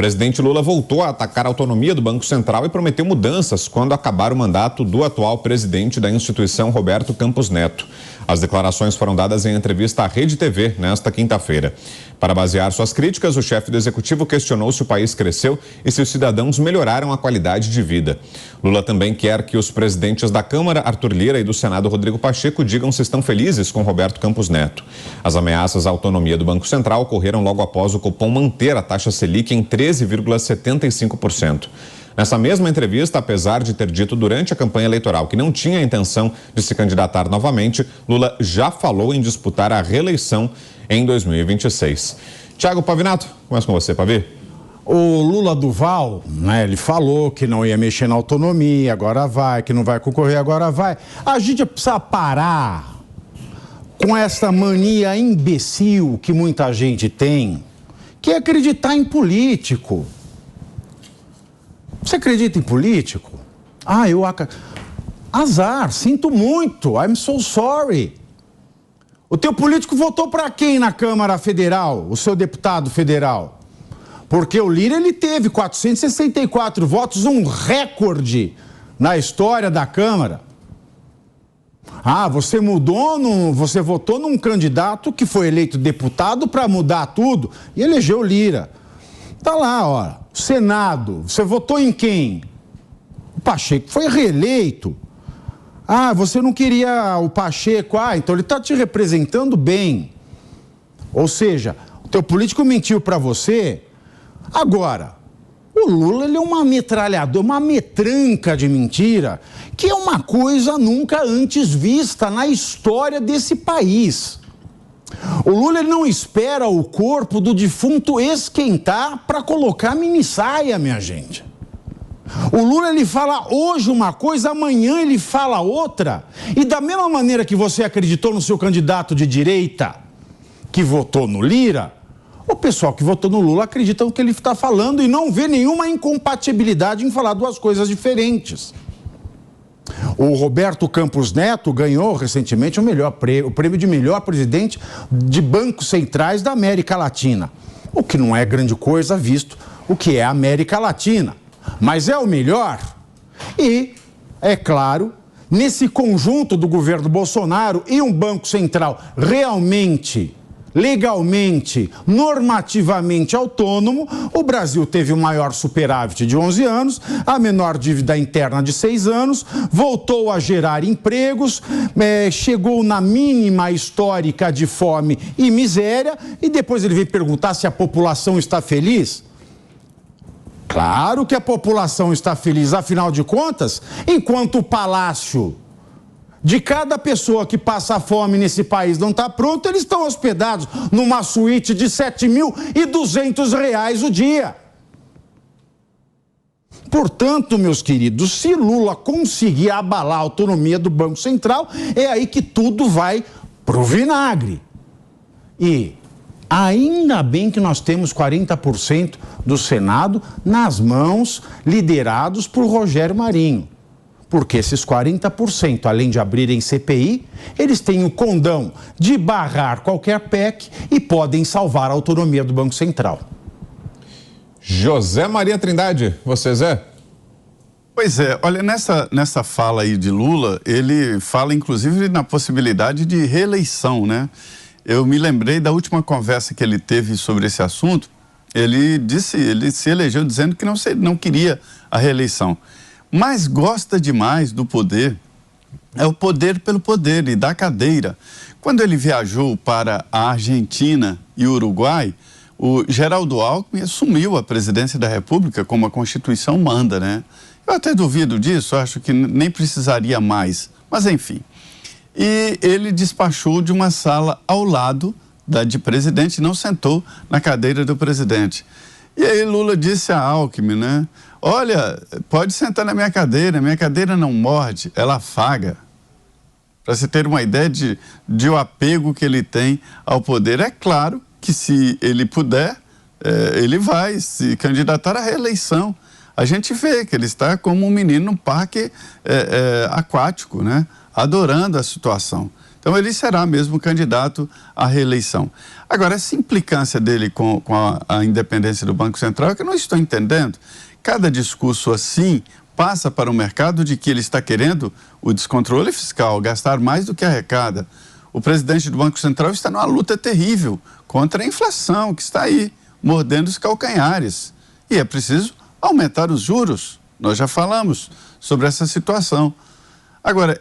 presidente Lula voltou a atacar a autonomia do Banco Central e prometeu mudanças quando acabar o mandato do atual presidente da instituição, Roberto Campos Neto. As declarações foram dadas em entrevista à Rede TV nesta quinta-feira. Para basear suas críticas, o chefe do executivo questionou se o país cresceu e se os cidadãos melhoraram a qualidade de vida. Lula também quer que os presidentes da Câmara, Arthur Lira, e do Senado, Rodrigo Pacheco, digam se estão felizes com Roberto Campos Neto. As ameaças à autonomia do Banco Central ocorreram logo após o Copom manter a taxa Selic em 13,75%. Nessa mesma entrevista, apesar de ter dito durante a campanha eleitoral que não tinha a intenção de se candidatar novamente, Lula já falou em disputar a reeleição em 2026. Thiago Pavinato, começa com você, Pavi. O Lula Duval, né, ele falou que não ia mexer na autonomia, agora vai, que não vai concorrer, agora vai. A gente precisa parar com essa mania imbecil que muita gente tem, que é acreditar em político. Você acredita em político? Azar, sinto muito, I'm so sorry. O teu político votou para quem na Câmara Federal, o seu deputado federal? Porque o Lira, ele teve 464 votos, um recorde na história da Câmara. Você votou num candidato que foi eleito deputado para mudar tudo e elegeu o Lira. Tá lá, ó, Senado, você votou em quem? O Pacheco foi reeleito. Você não queria o Pacheco, então ele tá te representando bem. Ou seja, o teu político mentiu para você. Agora, o Lula, ele é uma metralhadora, uma metranca de mentira, que é uma coisa nunca antes vista na história desse país. O Lula, ele não espera o corpo do defunto esquentar para colocar minissaia, minha gente. O Lula, ele fala hoje uma coisa, amanhã ele fala outra. E da mesma maneira que você acreditou no seu candidato de direita, que votou no Lira, o pessoal que votou no Lula acredita no que ele está falando e não vê nenhuma incompatibilidade em falar duas coisas diferentes. O Roberto Campos Neto ganhou recentemente o prêmio de melhor presidente de bancos centrais da América Latina. O que não é grande coisa visto o que é a América Latina. Mas é o melhor. E, é claro, nesse conjunto do governo Bolsonaro e um banco central realmente, legalmente, normativamente autônomo, o Brasil teve o maior superávit de 11 anos, a menor dívida interna de 6 anos, voltou a gerar empregos, chegou na mínima histórica de fome e miséria, e depois ele veio perguntar se a população está feliz. Claro que a população está feliz, afinal de contas, enquanto o palácio de cada pessoa que passa fome nesse país não está pronto, eles estão hospedados numa suíte de R$7.200 o dia. Portanto, meus queridos, se Lula conseguir abalar a autonomia do Banco Central, é aí que tudo vai pro vinagre. E ainda bem que nós temos 40% do Senado nas mãos, liderados por Rogério Marinho. Porque esses 40%, além de abrirem CPI, eles têm o condão de barrar qualquer PEC e podem salvar a autonomia do Banco Central. José Maria Trindade, você, Zé? Pois é, olha, nessa fala aí de Lula, ele fala inclusive na possibilidade de reeleição, né? Eu me lembrei da última conversa que ele teve sobre esse assunto. Ele se elegeu dizendo que não queria a reeleição. Mas gosta demais do poder, é o poder pelo poder e da cadeira. Quando ele viajou para a Argentina e o Uruguai, o Geraldo Alckmin assumiu a presidência da República como a Constituição manda, né? Eu até duvido disso, acho que nem precisaria mais, mas enfim. E ele despachou de uma sala ao lado da de presidente, não sentou na cadeira do presidente. E aí Lula disse a Alckmin, né? Olha, pode sentar na minha cadeira não morde, ela afaga. Para você ter uma ideia de o apego que ele tem ao poder. É claro que se ele puder, ele vai se candidatar à reeleição. A gente vê que ele está como um menino num parque aquático, né? Adorando a situação. Então ele será mesmo candidato à reeleição. Agora, essa implicância dele com a independência do Banco Central é que eu não estou entendendo. Cada discurso assim passa para o mercado de que ele está querendo o descontrole fiscal, gastar mais do que arrecada. O presidente do Banco Central está numa luta terrível contra a inflação que está aí, mordendo os calcanhares. E é preciso aumentar os juros. Nós já falamos sobre essa situação. Agora,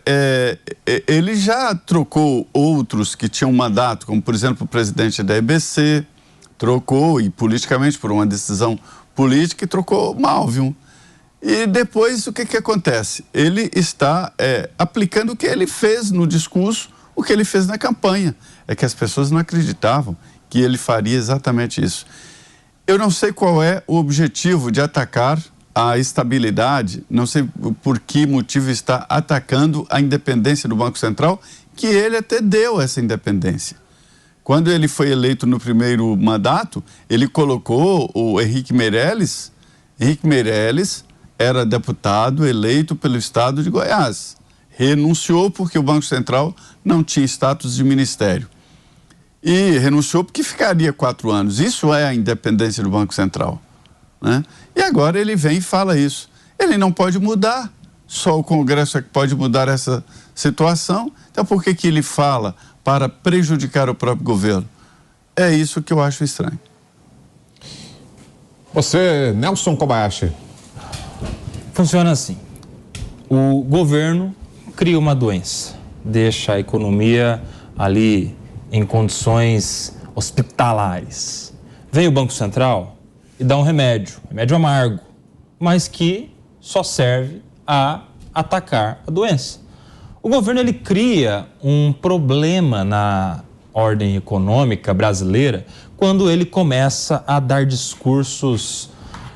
ele já trocou outros que tinham mandato, como, por exemplo, o presidente da EBC, trocou, e politicamente, por uma decisão política, e trocou mal, viu? E depois, o que acontece? Ele está aplicando o que ele fez no discurso, o que ele fez na campanha. É que as pessoas não acreditavam que ele faria exatamente isso. Eu não sei qual é o objetivo de atacar a estabilidade, não sei por que motivo está atacando a independência do Banco Central, que ele até deu essa independência. Quando ele foi eleito no primeiro mandato, ele colocou o Henrique Meirelles. Henrique Meirelles era deputado eleito pelo estado de Goiás. Renunciou porque o Banco Central não tinha status de ministério. E renunciou porque ficaria 4 anos. Isso é a independência do Banco Central, né? E agora ele vem e fala isso. Ele não pode mudar, só o Congresso é que pode mudar essa situação. Então por que ele fala para prejudicar o próprio governo? É isso que eu acho estranho. Você, Nelson Kobayashi. Funciona assim. O governo cria uma doença, deixa a economia ali em condições hospitalares. Vem o Banco Central e dá um remédio amargo, mas que só serve a atacar a doença. O governo ele cria um problema na ordem econômica brasileira quando ele começa a dar discursos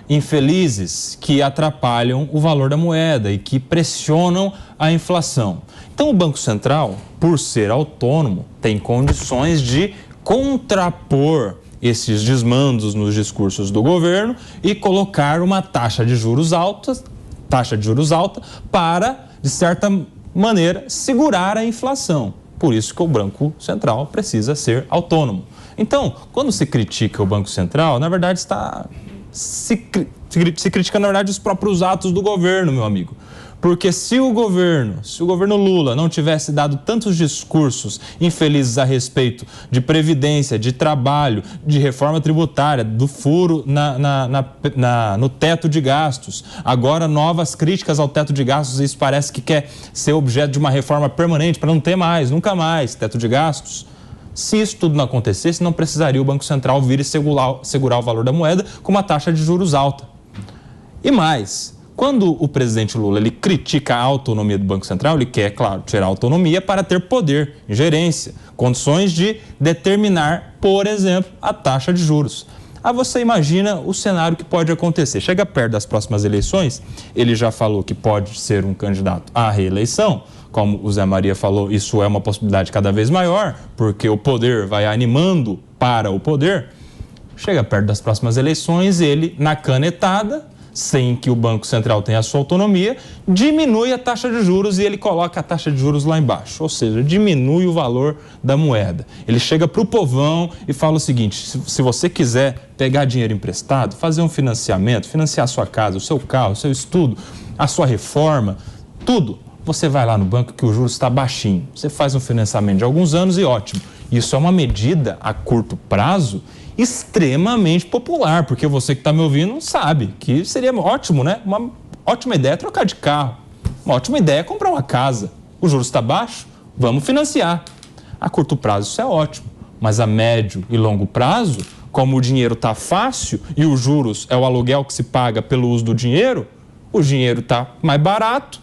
infelizes que atrapalham o valor da moeda e que pressionam a inflação. Então o Banco Central, por ser autônomo, tem condições de contrapor esses desmandos nos discursos do governo e colocar uma taxa de juros alta para, de certa maneira, segurar a inflação. Por isso que o Banco Central precisa ser autônomo. Então, quando se critica o Banco Central, na verdade se critica, na verdade, os próprios atos do governo, meu amigo. Porque se o governo Lula não tivesse dado tantos discursos infelizes a respeito de previdência, de trabalho, de reforma tributária, do furo no teto de gastos, agora novas críticas ao teto de gastos, isso parece que quer ser objeto de uma reforma permanente para não ter mais, nunca mais, teto de gastos. Se isso tudo não acontecesse, não precisaria o Banco Central vir e segurar o valor da moeda com uma taxa de juros alta. E mais, quando o presidente Lula ele critica a autonomia do Banco Central, ele quer, claro, tirar a autonomia para ter poder, gerência, condições de determinar, por exemplo, a taxa de juros. Aí você imagina o cenário que pode acontecer. Chega perto das próximas eleições, ele já falou que pode ser um candidato à reeleição. Como o Zé Maria falou, isso é uma possibilidade cada vez maior, porque o poder vai animando para o poder. Chega perto das próximas eleições, ele, na canetada, sem que o Banco Central tenha a sua autonomia, diminui a taxa de juros e ele coloca a taxa de juros lá embaixo, ou seja, diminui o valor da moeda. Ele chega para o povão e fala o seguinte: se você quiser pegar dinheiro emprestado, fazer um financiamento, financiar a sua casa, o seu carro, o seu estudo, a sua reforma, tudo, você vai lá no banco que o juros está baixinho. Você faz um financiamento de alguns anos e ótimo. Isso é uma medida a curto prazo extremamente popular, porque você que está me ouvindo sabe que seria ótimo, né? Uma ótima ideia é trocar de carro. Uma ótima ideia é comprar uma casa. O juros está baixo, vamos financiar. A curto prazo isso é ótimo, mas a médio e longo prazo, como o dinheiro está fácil e os juros é o aluguel que se paga pelo uso do dinheiro, o dinheiro está mais barato.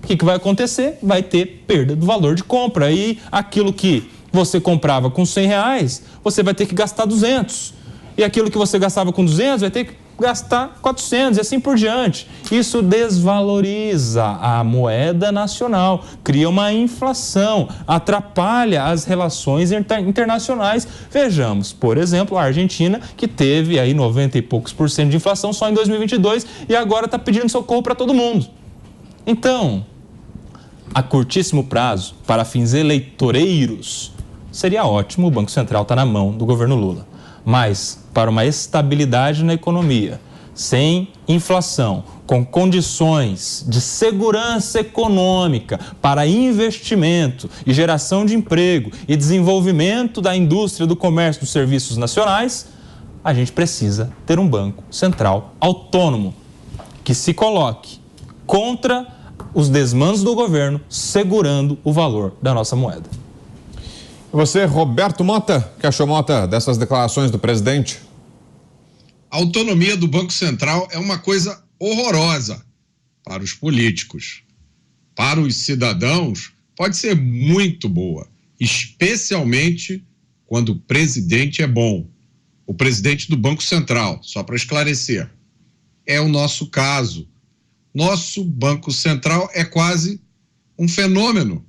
O que vai acontecer? Vai ter perda do valor de compra. E aquilo que você comprava com R$100, você vai ter que gastar 200. E aquilo que você gastava com 200, vai ter que gastar 400 e assim por diante. Isso desvaloriza a moeda nacional, cria uma inflação, atrapalha as relações internacionais. Vejamos, por exemplo, a Argentina, que teve aí 90 e poucos % de inflação só em 2022 e agora está pedindo socorro para todo mundo. Então, a curtíssimo prazo, para fins eleitoreiros, seria ótimo o Banco Central estar na mão do governo Lula. Mas, para uma estabilidade na economia, sem inflação, com condições de segurança econômica para investimento e geração de emprego e desenvolvimento da indústria, do comércio, dos serviços nacionais, a gente precisa ter um Banco Central autônomo que se coloque contra os desmandos do governo, segurando o valor da nossa moeda. E você, Roberto Mota, que achou, Mota, dessas declarações do presidente? A autonomia do Banco Central é uma coisa horrorosa para os políticos. Para os cidadãos, pode ser muito boa, especialmente quando o presidente é bom. O presidente do Banco Central, só para esclarecer, é o nosso caso. Nosso Banco Central é quase um fenômeno.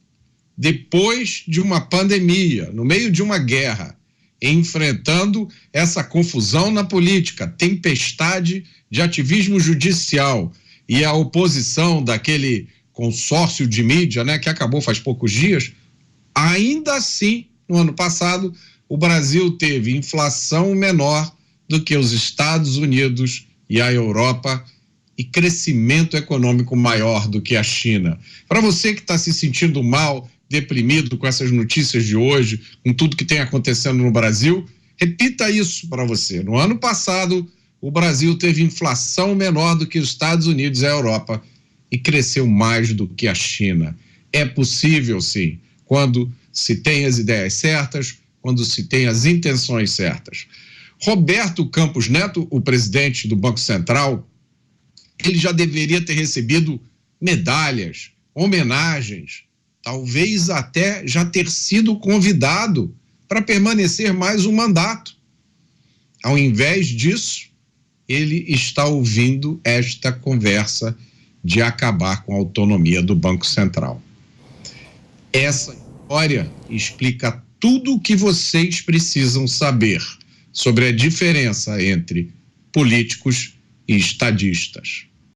Depois de uma pandemia, no meio de uma guerra, enfrentando essa confusão na política, tempestade de ativismo judicial e a oposição daquele consórcio de mídia, né, que acabou faz poucos dias, ainda assim, no ano passado, o Brasil teve inflação menor do que os Estados Unidos e a Europa e crescimento econômico maior do que a China. Para você que está se sentindo mal, deprimido com essas notícias de hoje, com tudo que tem acontecendo no Brasil, repita isso para você. No ano passado, o Brasil teve inflação menor do que os Estados Unidos e a Europa e cresceu mais do que a China. É possível, sim, quando se tem as ideias certas, quando se tem as intenções certas. Roberto Campos Neto, o presidente do Banco Central, ele já deveria ter recebido medalhas, homenagens, talvez até já ter sido convidado para permanecer mais um mandato. Ao invés disso, ele está ouvindo esta conversa de acabar com a autonomia do Banco Central. Essa história explica tudo o que vocês precisam saber sobre a diferença entre políticos e estadistas.